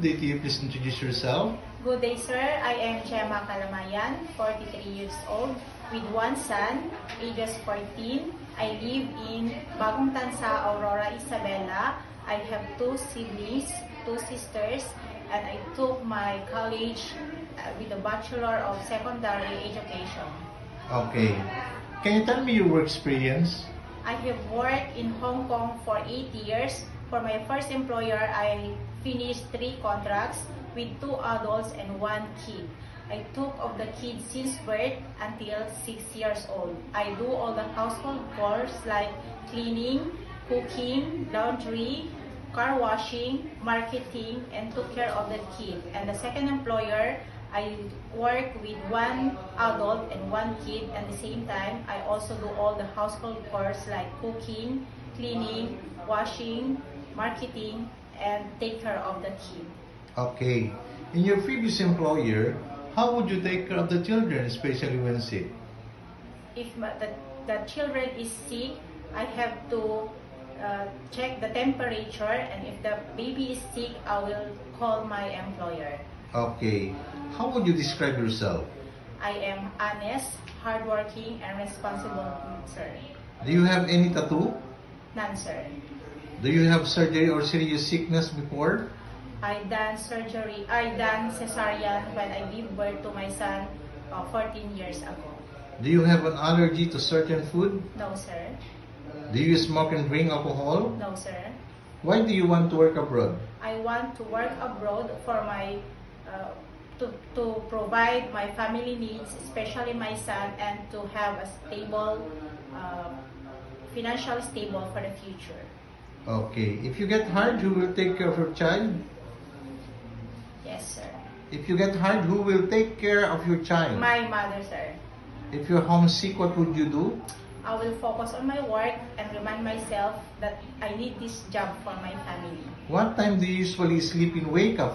day to you. Please introduce yourself. Good day, sir. I am Gemma Calamayan, 43 years old, with one son, ages 14. I live in Bagong Tansa, Aurora, Isabela. I have two siblings, two sisters, and I took my college with a Bachelor of Secondary Education. Okay. Can you tell me your work experience? I have worked in Hong Kong for 8 years. For my first employer, I finished 3 contracts with 2 adults and 1 kid. I took of the kid since birth until 6 years old. I do all the household chores like cleaning, cooking, laundry, car washing, marketing, and took care of the kid. And the second employer, I work with 1 adult and 1 kid. At the same time, I also do all the household chores like cooking, cleaning, washing, marketing, and take care of the kid. Okay. In your previous employer, how would you take care of the children, especially when sick? If the children is sick, I have to check the temperature, and if the baby is sick, I will call my employer. Okay. How would you describe yourself? I am honest, hardworking, and responsible, sir. Do you have any tattoo? None, sir. Do you have surgery or serious sickness before? I done cesarean when I gave birth to my son 14 years ago. Do you have an allergy to certain food? No, sir. Do you smoke and drink alcohol? No, sir. Why do you want to work abroad? I want to work abroad for my to provide my family needs, especially my son, and to have a stable, financially stable for the future. Okay. If you get hard, who will take care of your child? Yes, sir. If you get hard, who will take care of your child? My mother, sir. If you're homesick, what would you do? I will focus on my work and remind myself that I need this job for my family. What time do you usually sleep and wake up?